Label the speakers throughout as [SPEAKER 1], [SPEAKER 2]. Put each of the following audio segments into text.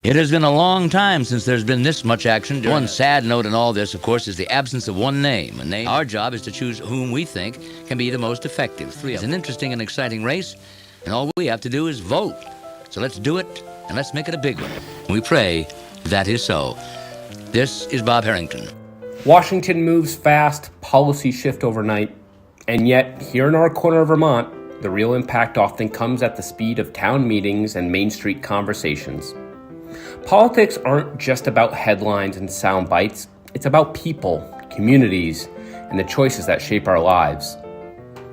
[SPEAKER 1] It has been a long time since there's been this much action. One sad note in all this, of course, is the absence of one name. Our job is to choose whom we think can be the most effective. It's an interesting and exciting race, and all we have to do is vote. So let's do it, and let's make it a big one. We pray that is so. This is Bob Harrington.
[SPEAKER 2] Washington moves fast, policy shift overnight, and yet here in our corner of Vermont, the real impact often comes at the speed of town meetings and Main Street conversations. Politics aren't just about headlines and sound bites. It's about people, communities, and the choices that shape our lives.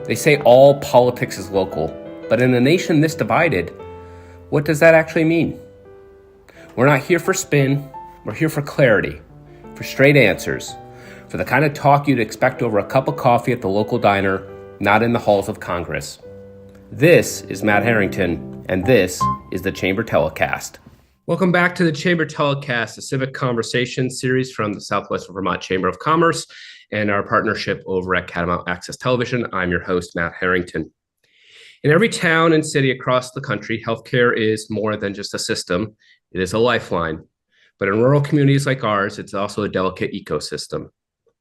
[SPEAKER 2] They say all politics is local, but in a nation this divided, what does that actually mean? We're not here for spin, we're here for clarity, for straight answers, for the kind of talk you'd expect over a cup of coffee at the local diner, not in the halls of Congress. This is Matt Harrington, and this is the Chamber Telecast. Welcome back to the Chamber Telecast, a civic conversation series from the Southwest Vermont Chamber of Commerce and our partnership over at Catamount Access Television. I'm your host, Matt Harrington. In every town and city across the country, healthcare is more than just a system. It is a lifeline. But in rural communities like ours, it's also a delicate ecosystem.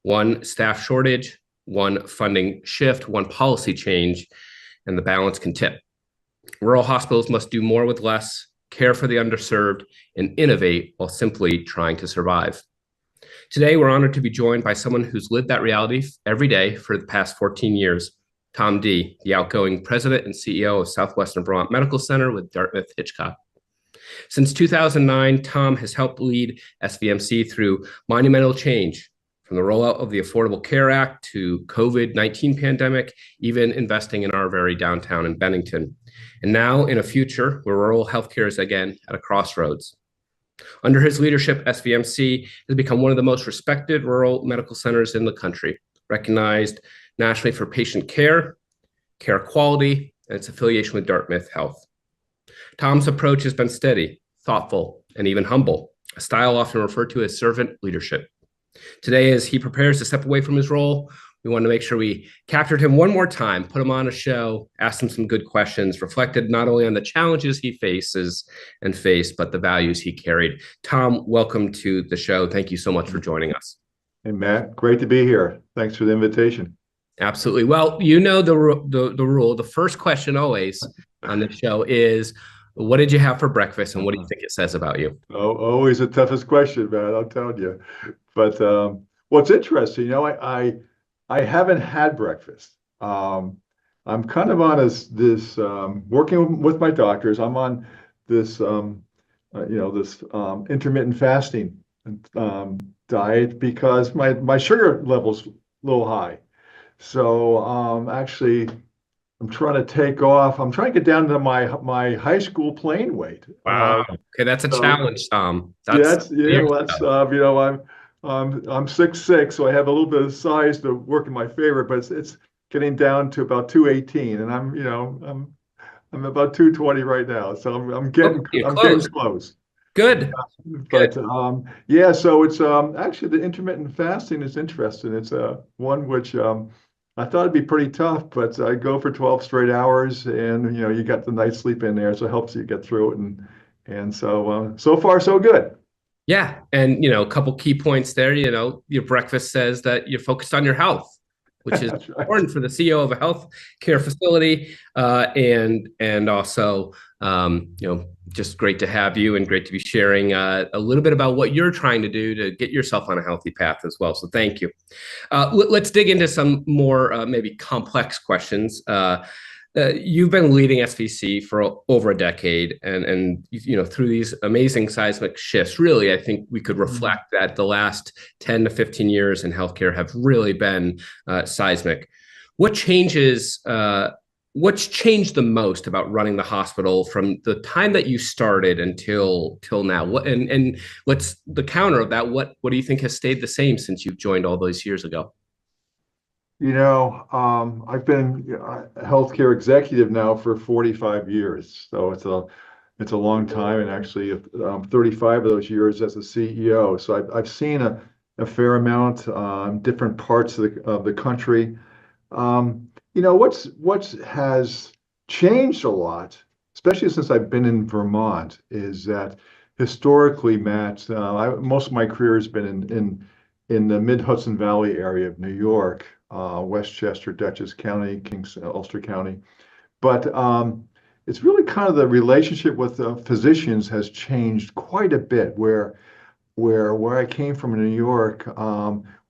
[SPEAKER 2] One staff shortage, one funding shift, one policy change, and the balance can tip. Rural hospitals must do more with less, care for the underserved, and innovate while simply trying to survive. Today, we're honored to be joined by someone who's lived that reality every day for the past 14 years, Tom Dee, the outgoing president and CEO of Southwestern Vermont Medical Center with Dartmouth-Hitchcock. Since 2009, Tom has helped lead SVMC through monumental change, from the rollout of the Affordable Care Act to COVID-19 pandemic, even investing in our very downtown in Bennington. And now in a future where rural healthcare is again at a crossroads. Under his leadership, SVMC has become one of the most respected rural medical centers in the country, recognized nationally for patient care, care quality, and its affiliation with Dartmouth Health. Tom's approach has been steady, thoughtful, and even humble, a style often referred to as servant leadership. Today, as he prepares to step away from his role, we want to make sure we captured him one more time, put him on a show, asked him some good questions, reflected not only on the challenges he faces and faced, but the values he carried. Tom, welcome to the show. Thank you so much for joining us.
[SPEAKER 3] Hey, Matt, great to be here. Thanks for the invitation.
[SPEAKER 2] Absolutely. Well, you know the rule. The first question always on the show is, what did you have for breakfast, and what do you think it says about you?
[SPEAKER 3] Oh, always the toughest question, man, I'll tell you. But what's interesting, I haven't had breakfast. I'm kind of on this working with my doctors. I'm on this intermittent fasting diet because my sugar level's a little high. So actually, I'm trying to take off. I'm trying to get down to my high school playing weight.
[SPEAKER 2] Wow. Okay, that's a challenge, Tom.
[SPEAKER 3] I'm 6'6", so I have a little bit of size to work in my favor, but it's getting down to about 218, and I'm about 220 right now, so I'm getting close.
[SPEAKER 2] Good.
[SPEAKER 3] But so it's actually the intermittent fasting is interesting. It's one which I thought it'd be pretty tough, but I go for 12 straight hours, and you got the night sleep in there, so it helps you get through it, and so far so good.
[SPEAKER 2] Yeah, and a couple key points there. Your breakfast says that you're focused on your health, which is right. Important for the CEO of a health care facility, and also just great to have you and great to be sharing a little bit about what you're trying to do to get yourself on a healthy path as well. So thank you. Let's dig into some more maybe complex questions. You've been leading SVC for over a decade, and through these amazing seismic shifts, really, I think we could reflect that the last 10 to 15 years in healthcare have really been seismic. What's changed the most about running the hospital from the time that you started until now? And what's the counter of that? What do you think has stayed the same since you've joined all those years ago?
[SPEAKER 3] I've been a healthcare executive now for 45 years, so it's a long time, and actually 35 of those years as a CEO. So I've seen a fair amount different parts of the country. What has changed a lot, especially since I've been in Vermont, is that historically, Matt, most of my career has been in the Mid-Hudson Valley area of New York, Westchester, Dutchess County, Ulster County. But it's really kind of the relationship with physicians has changed quite a bit. Where I came from in New York,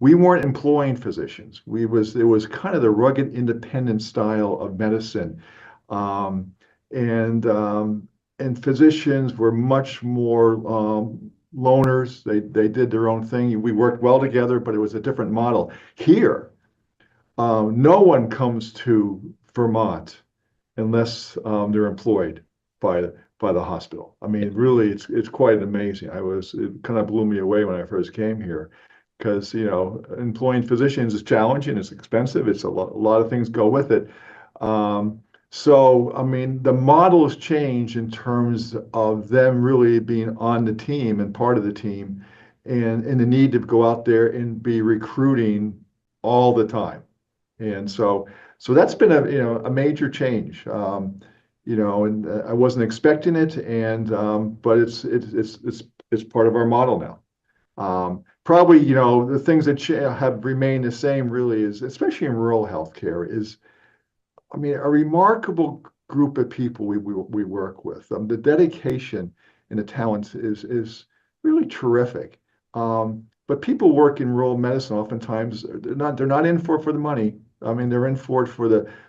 [SPEAKER 3] we weren't employing physicians. It was kind of the rugged independent style of medicine, um, and and physicians were much more loners. They did their own thing. We worked well together, but it was a different model. Here, no one comes to Vermont unless they're employed by the hospital. I mean, really, it's quite amazing. It kind of blew me away when I first came here, because employing physicians is challenging. It's expensive. It's a lot of things go with it. So, I mean, the model has changed in terms of them really being on the team and part of the team, and the need to go out there and be recruiting all the time. And so that's been a major change. And I wasn't expecting it, and but it's part of our model now. Probably, the things that have remained the same really is, especially in rural healthcare, is, I mean, a remarkable group of people we work with. The dedication and the talent is really terrific. But people work in rural medicine oftentimes they're not in for the money. I mean, they're in for it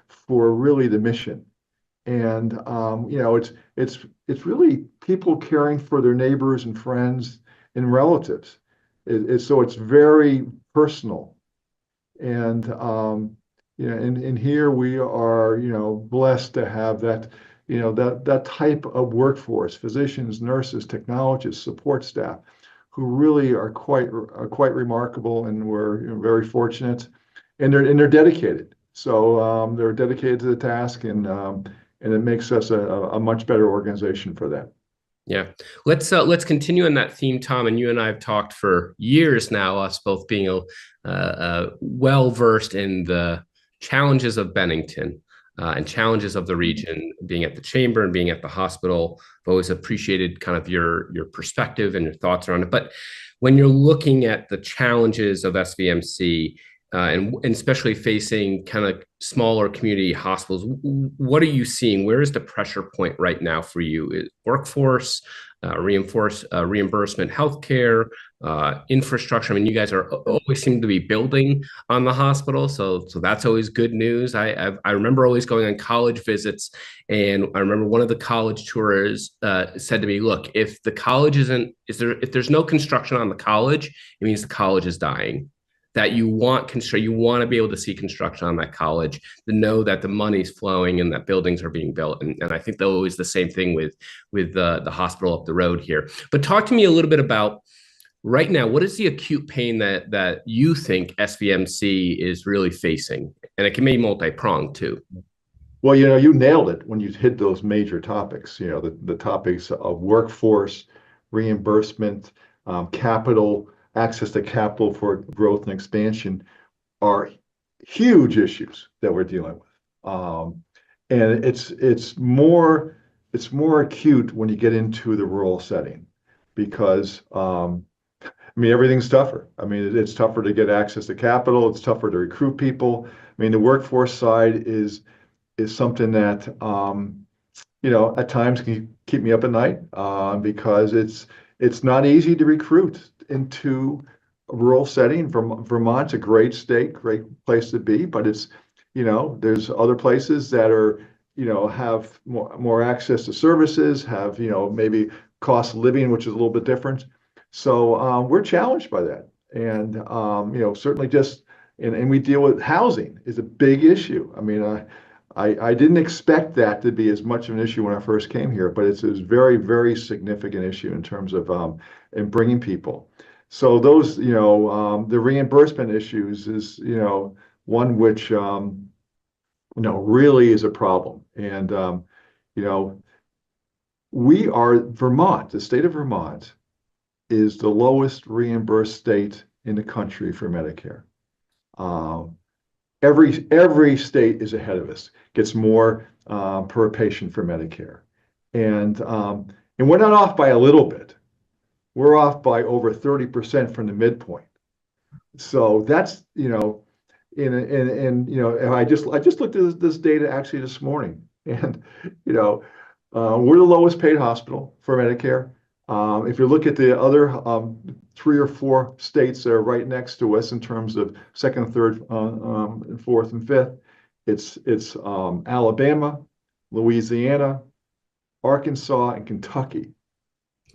[SPEAKER 3] for really the mission. And it's really people caring for their neighbors and friends and relatives. So it's very personal. And and here we are, blessed to have that, that type of workforce: physicians, nurses, technologists, support staff, who really are quite remarkable, and we're very fortunate, and they're dedicated. So they're dedicated to the task, and it makes us a much better organization for that.
[SPEAKER 2] Yeah, let's continue on that theme, Tom. And you and I have talked for years now, us both being well versed in the challenges of Bennington and challenges of the region, being at the chamber and being at the hospital. I've always appreciated kind of your perspective and your thoughts around it. But when you're looking at the challenges of SVMC, and especially facing kind of smaller community hospitals, what are you seeing? Where is the pressure point right now for you? Is workforce, reimbursement, healthcare, infrastructure? I mean, you guys always seem to be building on the hospital, so that's always good news. I remember always going on college visits, and I remember one of the college tours said to me, "Look, if the college if there's no construction on the college, it means the college is dying." That you want to be able to see construction on that college, to know that the money's flowing and that buildings are being built. And I think they're always the same thing with the hospital up the road here. But talk to me a little bit about right now, what is the acute pain that you think SVMC is really facing? And it can be multi-pronged too.
[SPEAKER 3] Well, you nailed it when you hit those major topics, the topics of workforce, reimbursement, capital, access to capital for growth and expansion are huge issues that we're dealing with. And it's more acute when you get into the rural setting, because I mean, everything's tougher. I mean, it's tougher to get access to capital. It's tougher to recruit people. I mean, the workforce side is something that at times can keep me up at night, because it's not easy to recruit into a rural setting. Vermont's a great state, great place to be, but it's there's other places that are have more access to services, have maybe cost of living, which is a little bit different. So we're challenged by that, and certainly and we deal with housing is a big issue. I mean, I didn't expect that to be as much of an issue when I first came here, but it's a very, very significant issue in terms of in bringing people. So those, the reimbursement issues is, one which, really is a problem. And, the state of Vermont is the lowest reimbursed state in the country for Medicare. Every state is ahead of us, gets more per patient for Medicare, and we're not off by a little bit. we're off by over 30% from the midpoint. So that's, and I just looked at this data actually this morning, and we're the lowest paid hospital for Medicare. If you look at the other three or four states that are right next to us in terms of second, third, fourth, and fifth, it's Alabama, Louisiana, Arkansas, and Kentucky.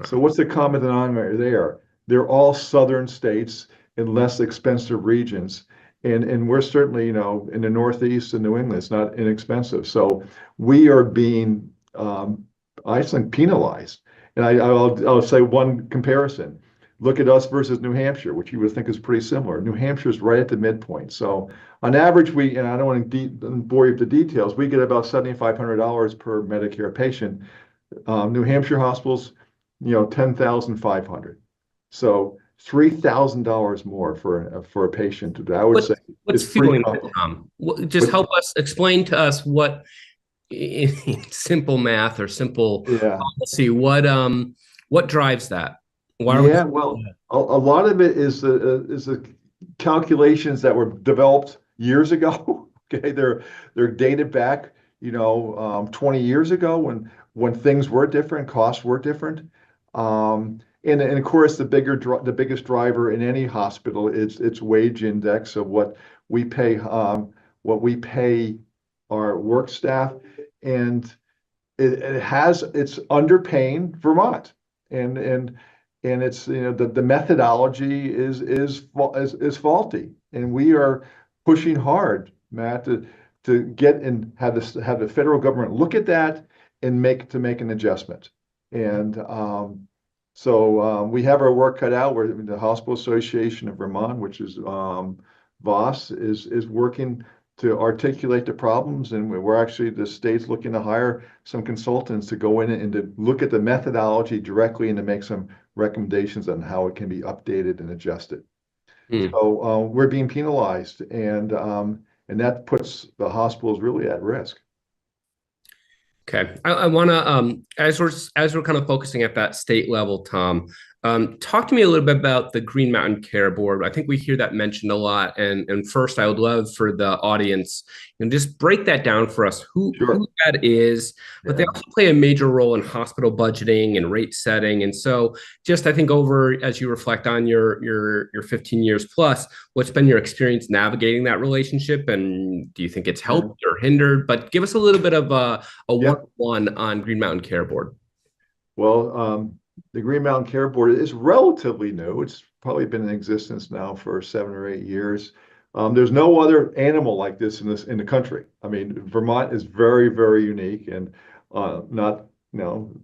[SPEAKER 3] So what's the common denominator there? They're all southern states in less expensive regions. And we're certainly, in the Northeast and New England, it's not inexpensive. So we are being, I think, penalized. And I'll say one comparison. Look at us versus New Hampshire, which you would think is pretty similar. New Hampshire is right at the midpoint. So on average, and I don't want to bore you with the details, we get about $7,500 per Medicare patient. New Hampshire hospitals, $10,500. So $3,000 more for a patient. I would say
[SPEAKER 2] what's
[SPEAKER 3] it's pretty
[SPEAKER 2] fueling that, Tom? Just help us explain to us what, in simple math or simple policy, what drives that?
[SPEAKER 3] Well, a lot of it is the calculations that were developed years ago. Okay, they're dated back, 20 years ago when things were different, costs were different. And of course, the biggest driver in any hospital is its wage index of what we pay our work staff, and it's underpaying Vermont, and it's the methodology is faulty, and we are pushing hard, Matt, to get and have the federal government look at that and make an adjustment. And so we have our work cut out. Where the Hospital Association of Vermont, which is VOS, is working to articulate the problems, and we're actually, the state's looking to hire some consultants to go in and to look at the methodology directly and to make some recommendations on how it can be updated and adjusted. So we're being penalized, and that puts the hospitals really at risk.
[SPEAKER 2] Okay, I want to, as we're kind of focusing at that state level, Tom, talk to me a little bit about the Green Mountain Care Board. I think we hear that mentioned a lot. And first, I would love for the audience, just break that down for us, who that is. But they also play a major role in hospital budgeting and rate setting. And so just, I think, over, as you reflect on your 15 years plus, what's been your experience navigating that relationship? And do you think it's helped or hindered? But give us a little bit of a one-on-one on Green Mountain Care Board.
[SPEAKER 3] Well, the Green Mountain Care Board is relatively new. It's probably been in existence now for 7 or 8 years. There's no other animal like this in the country. I mean, Vermont is very, very unique, and not,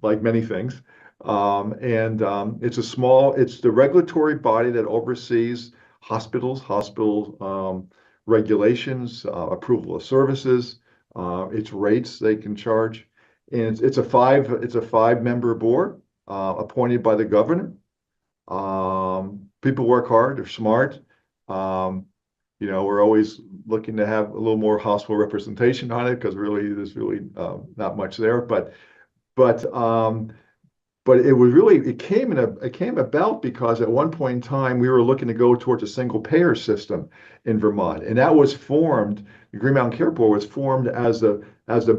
[SPEAKER 3] like many things. It's the regulatory body that oversees hospital regulations, approval of services, its rates they can charge, and it's a 5-member board. Appointed by the governor. People work hard, they're smart. We're always looking to have a little more hospital representation on it, because there's really not much there. But it came about because at one point in time we were looking to go towards a single payer system in Vermont, and that was formed. The Green Mountain Care Board was formed as the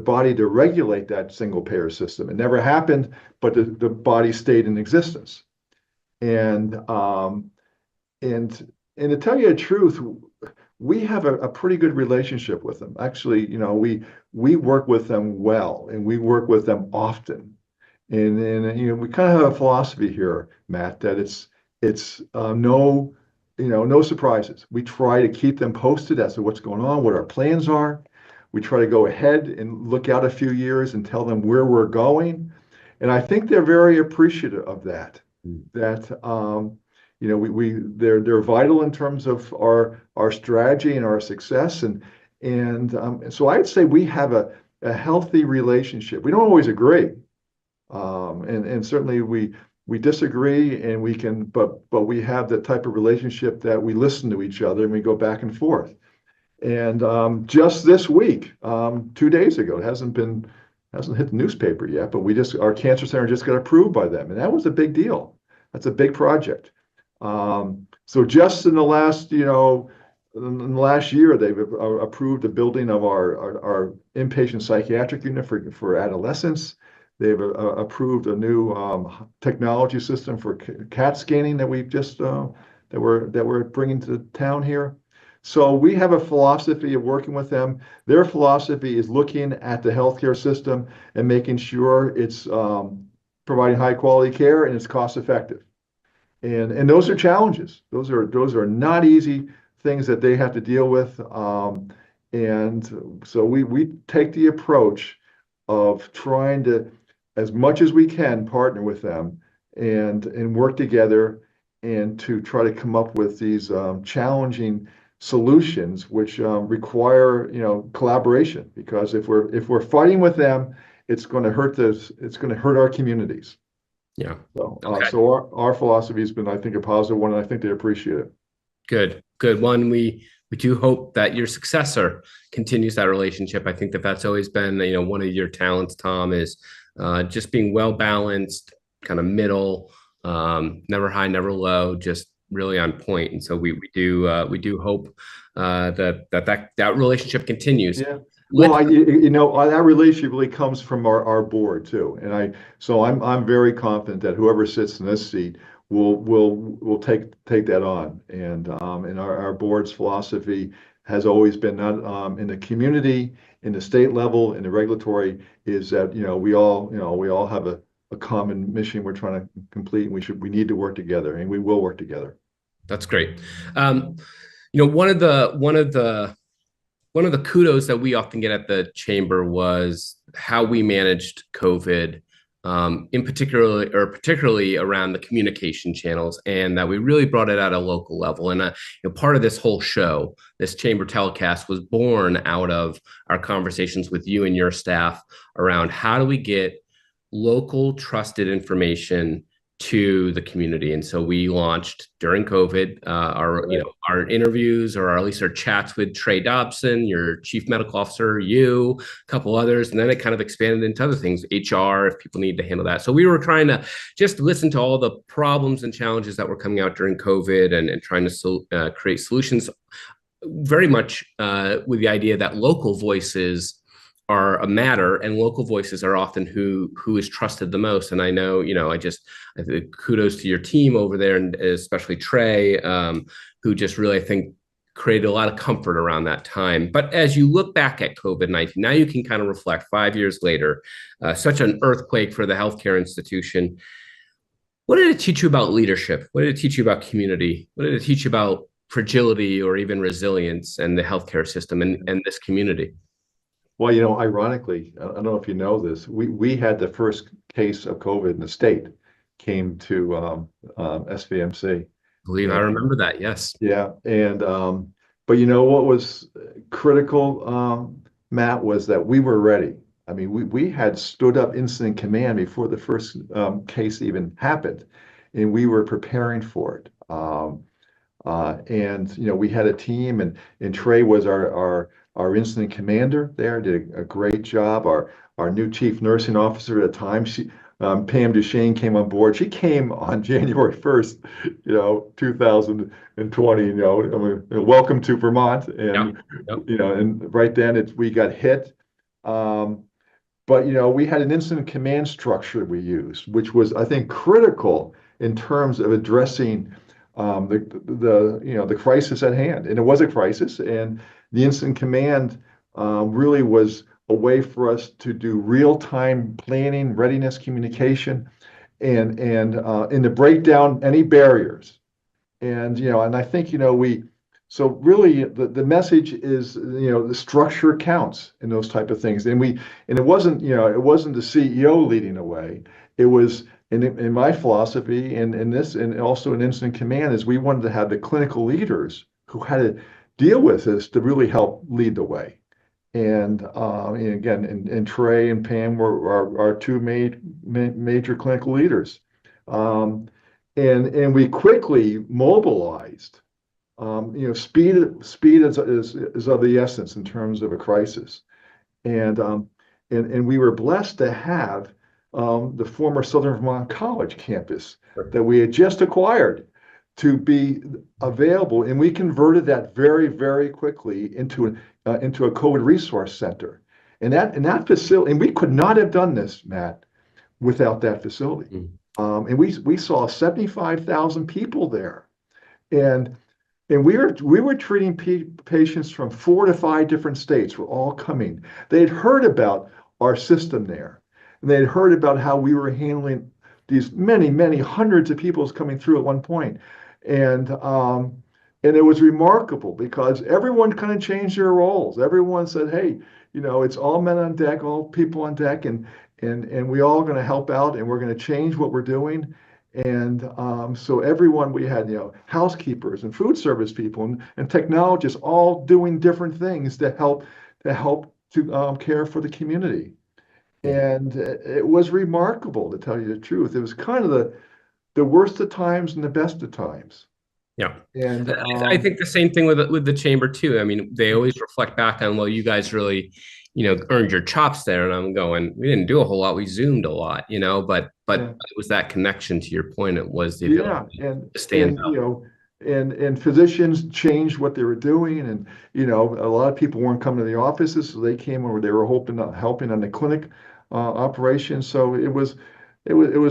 [SPEAKER 3] body to regulate that single payer system. It never happened, but the body stayed in existence. And to tell you the truth, we have a pretty good relationship with them. Actually, we work with them well, and we work with them often. And we kind of have a philosophy here, Matt, that it's no surprises. We try to keep them posted as to what's going on, what our plans are. We try to go ahead and look out a few years and tell them where we're going. And I think they're very appreciative of that. They're vital in terms of our strategy and our success. And so I'd say we have a healthy relationship. We don't always agree. And certainly we disagree, and but we have the type of relationship that we listen to each other and we go back and forth. And just this week, 2 days ago, it hasn't hit the newspaper yet, but our cancer center just got approved by them, and that was a big deal. that's a big project. So just in the last, in the last year, they've approved the building of our inpatient psychiatric unit for adolescents. They've approved a new technology system for CAT scanning that we've just that we're bringing to town here. So we have a philosophy of working with them. Their philosophy is looking at the healthcare system and making sure it's providing high quality care and it's cost effective. And those are challenges. Those are not easy things that they have to deal with. And so we take the approach of trying to, as much as we can, partner with them and work together and to try to come up with these challenging solutions which require collaboration, because if we're fighting with them, it's going to hurt our communities.
[SPEAKER 2] Yeah.
[SPEAKER 3] So
[SPEAKER 2] okay.
[SPEAKER 3] So our philosophy has been, I think, a positive one, and I think they appreciate it.
[SPEAKER 2] Good one. We do hope that your successor continues that relationship. I think that's always been one of your talents, Tom, is just being well balanced, kind of middle, never high, never low, just really on point. And so we do hope that relationship continues.
[SPEAKER 3] Yeah. Well, that relationship really comes from our board too, and I'm very confident that whoever sits in this seat will take that on, and our board's philosophy has always been not in the community, in the state level, in the regulatory, is that we all have a common mission we're trying to complete, and we need to work together, and we will work together.
[SPEAKER 2] That's great. One of the kudos that we often get at the chamber was how we managed COVID, particularly around the communication channels, and that we really brought it at a local level. And part of this whole show, this Chamber Telecast, was born out of our conversations with you and your staff around how do we get local trusted information to the community. And so we launched during COVID our interviews, or at least our chats with Trey Dobson, your chief medical officer, you, a couple others, and then it kind of expanded into other things, HR, if people need to handle that. So we were trying to just listen to all the problems and challenges that were coming out during COVID and trying to create solutions, very much with the idea that local voices are a matter, and local voices are often who is trusted the most. And I know, I think kudos to your team over there, and especially Trey, who just really, I think, created a lot of comfort around that time. But as you look back at COVID-19, now you can kind of reflect 5 years later, such an earthquake for the healthcare institution. What did it teach you about leadership? What did it teach you about community? What did it teach you about fragility or even resilience and the healthcare system and this community?
[SPEAKER 3] Well, ironically, I don't know if you know this, we had the first case of COVID in the state came to SVMC.
[SPEAKER 2] I remember that, yes.
[SPEAKER 3] Yeah, and but what was critical, Matt, was that we were ready. I mean, we had stood up incident command before the first case even happened, and we were preparing for it. And we had a team, and Trey was our incident commander there, did a great job. Our new chief nursing officer at the time, Pam Duchesne, came on board. She came on January 1st, 2020. Welcome to Vermont, and and right then we got hit. But we had an incident command structure we used, which was, I think, critical in terms of addressing the crisis at hand. And it was a crisis, and the incident command really was a way for us to do real-time planning, readiness, communication, and to break down any barriers. And I think so really the message is the structure counts in those type of things. And it wasn't it wasn't the CEO leading the way. It was in my philosophy and also in incident command is we wanted to have the clinical leaders who had to deal with this to really help lead the way. And again, and Trey and Pam were our two major clinical leaders. And we quickly mobilized. Speed is of the essence in terms of a crisis. And we were blessed to have the former Southern Vermont College campus that we had just acquired to be available, and we converted that very, very quickly into a COVID resource center. And that facility, and we could not have done this, Matt, without that facility. And we saw 75,000 people there, and we were treating patients from 4 to 5 different states. Were all coming. They'd heard about our system there, and they'd heard about how we were handling these many, many hundreds of people coming through at one point, and it was remarkable because everyone kind of changed their roles. Everyone said, "Hey, it's all men on deck, all people on deck, and we all going to help out, and we're going to change what we're doing." And so everyone, we had, housekeepers and food service people and technologists all doing different things to help care for the community. And it was remarkable, to tell you the truth. It was kind of the worst of times and the best of times.
[SPEAKER 2] Yeah.
[SPEAKER 3] And
[SPEAKER 2] I think the same thing with the chamber too. I mean, they always reflect back on, well, you guys really, earned your chops there. And I'm going, we didn't do a whole lot. We Zoomed a lot, but
[SPEAKER 3] yeah.
[SPEAKER 2] it was that connection to your point. It was the
[SPEAKER 3] Yeah,
[SPEAKER 2] ability
[SPEAKER 3] and
[SPEAKER 2] to stand
[SPEAKER 3] and
[SPEAKER 2] up.
[SPEAKER 3] and physicians changed what they were doing, and a lot of people weren't coming to the offices, so they came over. They were helping on the clinic operation. So it was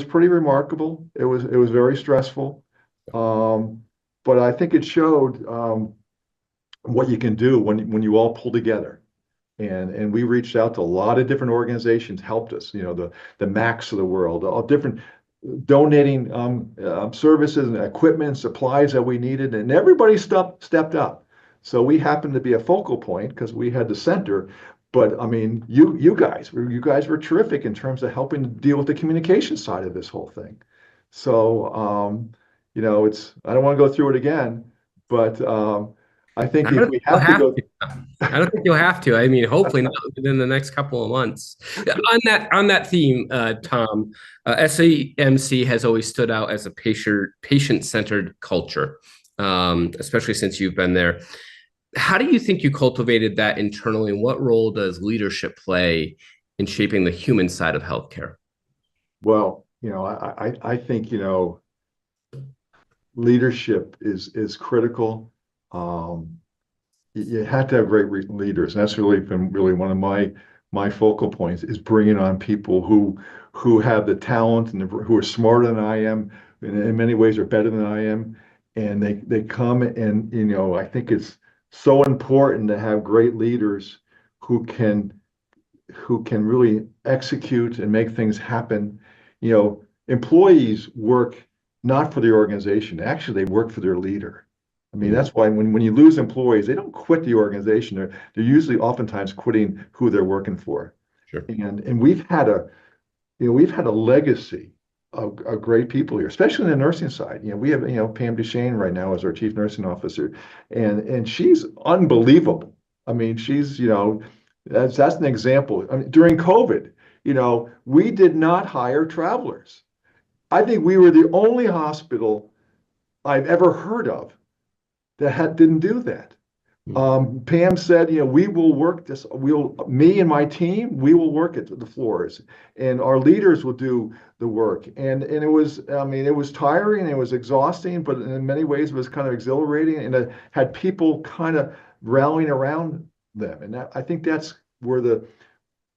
[SPEAKER 3] pretty remarkable. It was very stressful, but I think it showed what you can do when you all pull together. And we reached out to a lot of different organizations, helped us, the Macs of the world, all different donating services and equipment and supplies that we needed, and everybody stepped up. So we happened to be a focal point because we had the center. But I mean, you guys were terrific in terms of helping to deal with the communication side of this whole thing. So it's I don't want to go through it again, but I think
[SPEAKER 2] I
[SPEAKER 3] if
[SPEAKER 2] don't
[SPEAKER 3] we
[SPEAKER 2] think you'll
[SPEAKER 3] have to
[SPEAKER 2] have
[SPEAKER 3] go,
[SPEAKER 2] to. I don't think you'll have to. I mean, hopefully not within the next couple of months. On that theme, Tom, SAMC has always stood out as a patient-centered culture, especially since you've been there. How do you think you cultivated that internally, and what role does leadership play in shaping the human side of healthcare?
[SPEAKER 3] well, I think leadership is critical. Um, you have to have great leaders, and that's really been really one of my focal points is bringing on people who have the talent and who are smarter than I am, and in many ways are better than I am, and they come, and I think it's so important to have great leaders who can really execute and make things happen. Employees work not for the organization. Actually, they work for their leader. I mean, that's why when you lose employees, they don't quit the organization. They're usually oftentimes quitting who they're working for.
[SPEAKER 2] Sure.
[SPEAKER 3] And we've had a legacy of great people here, especially in the nursing side. We have Pam Duchesne right now as our chief nursing officer, and she's unbelievable. I mean, she's that's an example. I mean, during COVID, we did not hire travelers. I think we were the only hospital I've ever heard of that didn't do that. Pam said, we will work this. Me and my team, we will work at the floors, and our leaders will do the work. And it was, I mean, it was tiring, it was exhausting, but in many ways it was kind of exhilarating, and it had people kind of rallying around them. And I think that's where the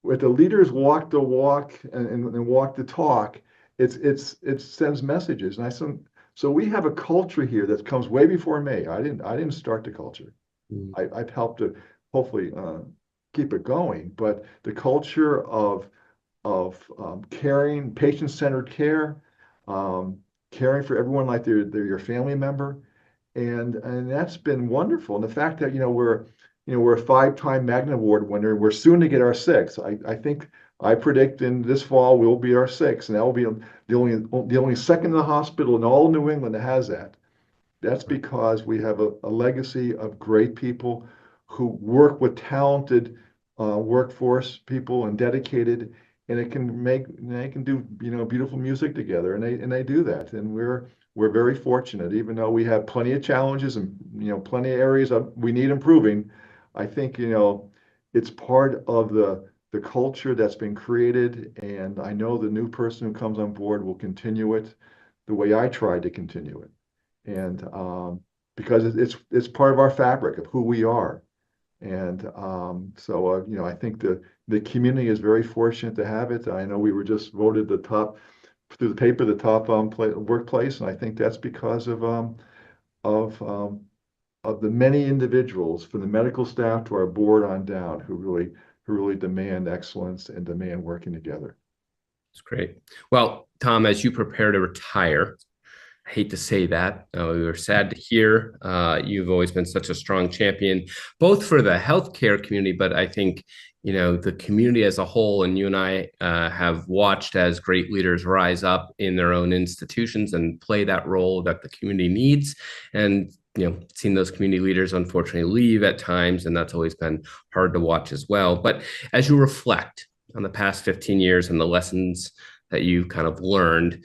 [SPEAKER 3] leaders walk the walk and walk the talk. It sends messages, and so we have a culture here that comes way before me. I didn't start the culture. I've helped to hopefully keep it going, but the culture of caring, patient-centered care, caring for everyone like they're your family member, and that's been wonderful. And the fact that we're a 5-time Magna Award winner. We're soon to get our sixth. I think I predict in this fall we'll be our sixth, and that will be the only second in the hospital in all New England that has that. That's because we have a legacy of great people who work with talented workforce people and dedicated, and they can do beautiful music together, and they do that, and we're very fortunate, even though we have plenty of challenges and plenty of areas we need improving. I think it's part of the culture that's been created, and I know the new person who comes on board will continue it the way I tried to continue it. And because it's part of our fabric of who we are. And I think the community is very fortunate to have it. I know we were just voted the top through the paper, the top workplace, and I think that's because of um, of the many individuals, from the medical staff to our board on down, who really demand excellence and demand working together.
[SPEAKER 2] That's great. Well, Tom, as you prepare to retire, I hate to say that. We were sad to hear. You've always been such a strong champion, both for the healthcare community, but I think, the community as a whole. And you and I have watched as great leaders rise up in their own institutions and play that role that the community needs. And, seen those community leaders unfortunately leave at times, and that's always been hard to watch as well. But as you reflect on the past 15 years and the lessons that you kind of learned,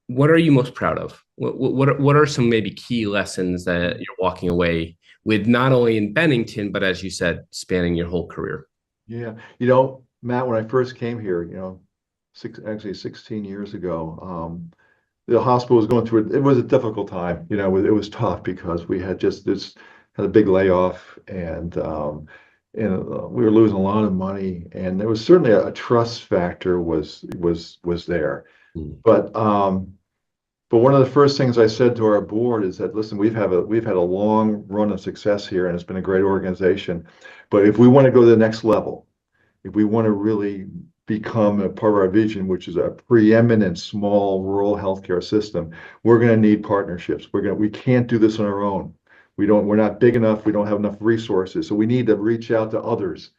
[SPEAKER 2] what are you most proud of? What are some maybe key lessons that you're walking away with, not only in Bennington, but as you said, spanning your whole career?
[SPEAKER 3] Yeah. Matt, when I first came here, 16 years ago, the hospital was going through it was a difficult time. It was tough because we had had a big layoff, and we were losing a lot of money, and there was certainly a trust factor was there.
[SPEAKER 2] Mm.
[SPEAKER 3] But one of the first things I said to our board is that, listen, we've had a long run of success here, and it's been a great organization. But if we want to go to the next level, if we want to really become a part of our vision, which is a preeminent small rural healthcare system, we're going to need partnerships. We can't do this on our own. We're not big enough. We don't have enough resources. So we need to reach out to others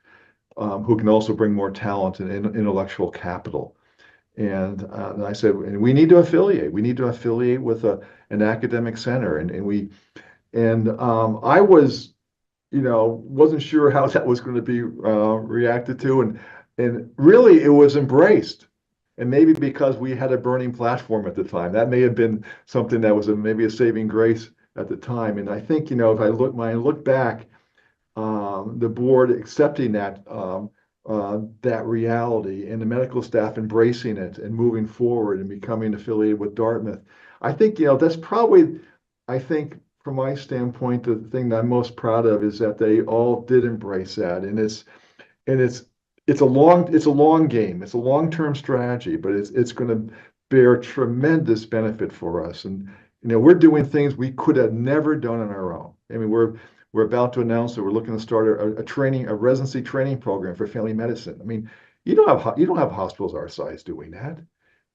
[SPEAKER 3] who can also bring more talent and intellectual capital. And I said, and we need to affiliate. We need to affiliate with an academic center. I was, wasn't sure how that was going to be reacted to, and really it was embraced. And maybe because we had a burning platform at the time, that may have been something that was maybe a saving grace at the time. And I think, if I look back, the board accepting that reality, and the medical staff embracing it and moving forward and becoming affiliated with Dartmouth. I think, that's probably, from my standpoint, the thing that I'm most proud of is that they all did embrace that. And it's a long game. It's a long-term strategy, but it's going to bear tremendous benefit for us. And, we're doing things we could have never done on our own. I mean, we're about to announce that we're looking to start a residency training program for family medicine. I mean, you don't have hospitals our size doing that.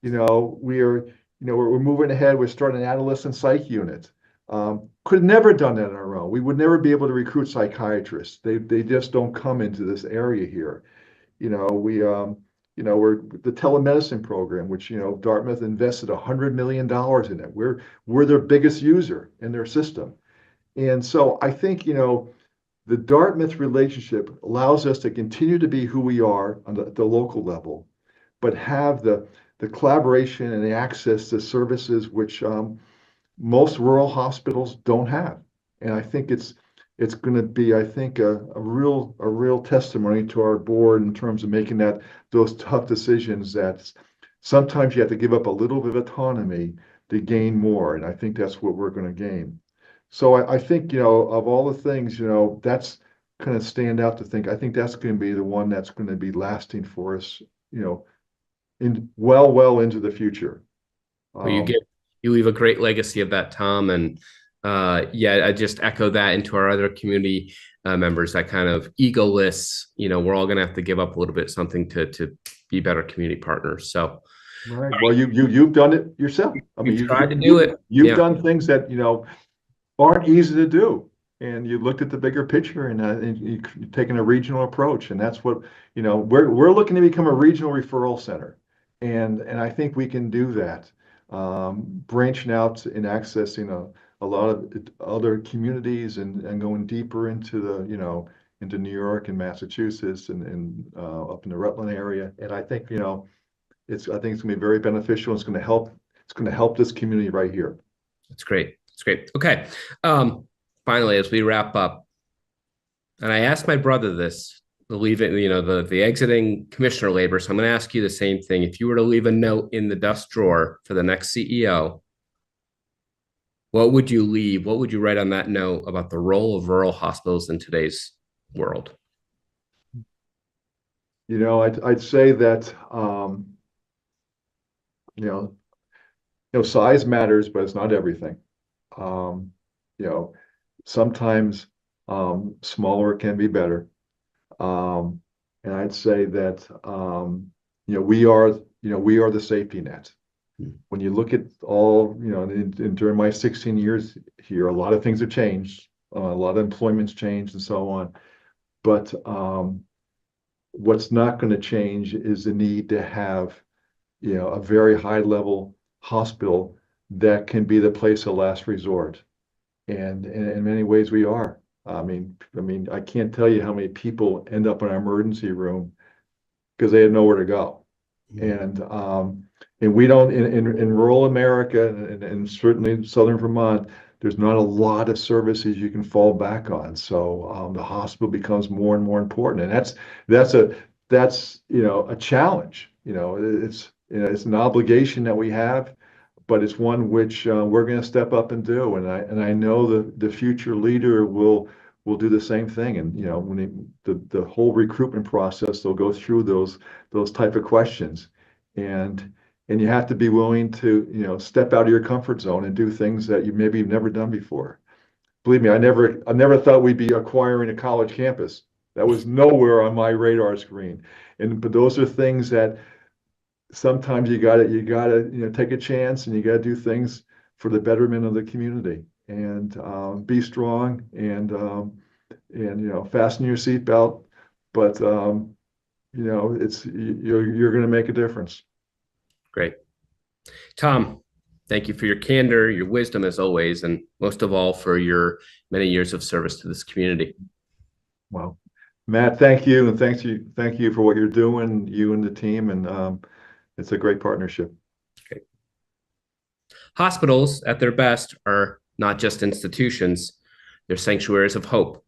[SPEAKER 3] We're moving ahead. We're starting an adolescent psych unit. Could have never done that on our own. We would never be able to recruit psychiatrists. They just don't come into this area here. We're the telemedicine program, which Dartmouth invested $100 million in it. We're their biggest user in their system. And so I think, the Dartmouth relationship allows us to continue to be who we are on the local level, but have the collaboration and the access to services which most rural hospitals don't have. And I think it's going to be, a real testimony to our board in terms of making those tough decisions that sometimes you have to give up a little bit of autonomy to gain more. And I think that's what we're going to gain. So I think, of all the things, that's kind of stand out to think. I think that's going to be the one that's going to be lasting for us, well into the future.
[SPEAKER 2] Well, you leave a great legacy of that, Tom. And I just echo that into our other community members, that kind of egoless, we're all going to have to give up a little bit something to be better community partners. So,
[SPEAKER 3] right. Well, you've done it yourself. I mean,
[SPEAKER 2] you tried to do it.
[SPEAKER 3] You've done things that, aren't easy to do. And you looked at the bigger picture, and you've taken a regional approach. And that's what, we're looking to become a regional referral center. And I think we can do that, branching out and accessing a lot of other communities and going deeper into into New York and Massachusetts and up in the Rutland area. And I think, it's going to be very beneficial. It's going to help this community right here.
[SPEAKER 2] That's great. It's great. Okay. Finally, as we wrap up, and I asked my brother this the exiting commissioner labor. So I'm going to ask you the same thing. If you were to leave a note in the desk drawer for the next CEO, what would you leave? What would you write on that note about the role of rural hospitals in today's world?
[SPEAKER 3] I'd say that size matters, but it's not everything. Um, you know, Sometimes smaller can be better. And I'd say that we are the safety net. When you look at all, during my 16 years here, a lot of things have changed. A lot of employment's changed and so on. But what's not going to change is the need to have, a very high level hospital that can be the place of last resort. And in many ways we are. I mean, I can't tell you how many people end up in our emergency room because they had nowhere to go. And we don't in rural America and certainly in southern Vermont, there's not a lot of services you can fall back on. So the hospital becomes more and more important, and that's a challenge. It's an obligation that we have, but it's one which we're going to step up and do. And I know the future leader will do the same thing. And when the whole recruitment process, they'll go through those type of questions, and you have to be willing to step out of your comfort zone and do things that you've never done before. Believe me, I never thought we'd be acquiring a college campus. That was nowhere on my radar screen. But those are things that sometimes you gotta take a chance, and you gotta do things for the betterment of the community, and be strong, and fasten your seatbelt. But it's you're going to make a difference.
[SPEAKER 2] Great. Tom, thank you for your candor, your wisdom as always, and most of all for your many years of service to this community.
[SPEAKER 3] Well, Matt, thank you, and thank you for what you're doing, you and the team, and it's a great partnership.
[SPEAKER 2] Okay. Hospitals at their best are not just institutions, they're sanctuaries of hope,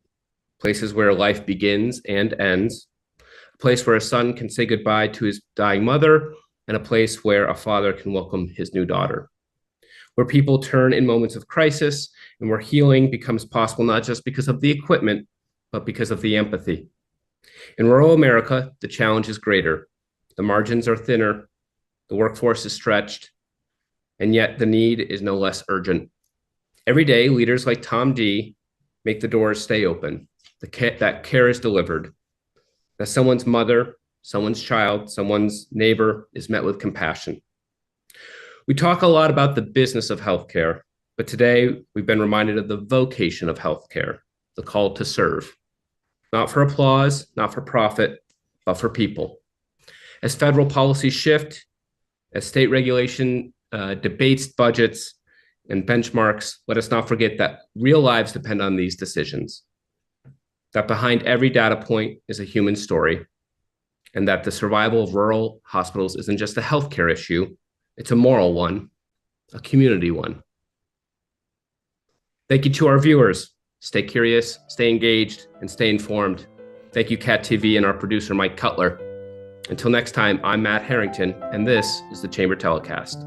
[SPEAKER 2] places where life begins and ends, a place where a son can say goodbye to his dying mother, and a place where a father can welcome his new daughter, where people turn in moments of crisis, and where healing becomes possible not just because of the equipment, but because of the empathy. In rural America, the challenge is greater. The margins are thinner, the workforce is stretched, and yet the need is no less urgent. Every day, leaders like Tom Dee make the doors stay open, that care is delivered, that someone's mother, someone's child, someone's neighbor is met with compassion. We talk a lot about the business of healthcare, but today we've been reminded of the vocation of healthcare, the call to serve, not for applause, not for profit, but for people. As federal policies shift, as state regulation debates budgets and benchmarks, let us not forget that real lives depend on these decisions, that behind every data point is a human story, and that the survival of rural hospitals isn't just a healthcare issue, it's a moral one, a community one. Thank you to our viewers. Stay curious, stay engaged, and stay informed. Thank you, Cat TV, and our producer, Mike Cutler. Until next time, I'm Matt Harrington, and this is the Chamber Telecast.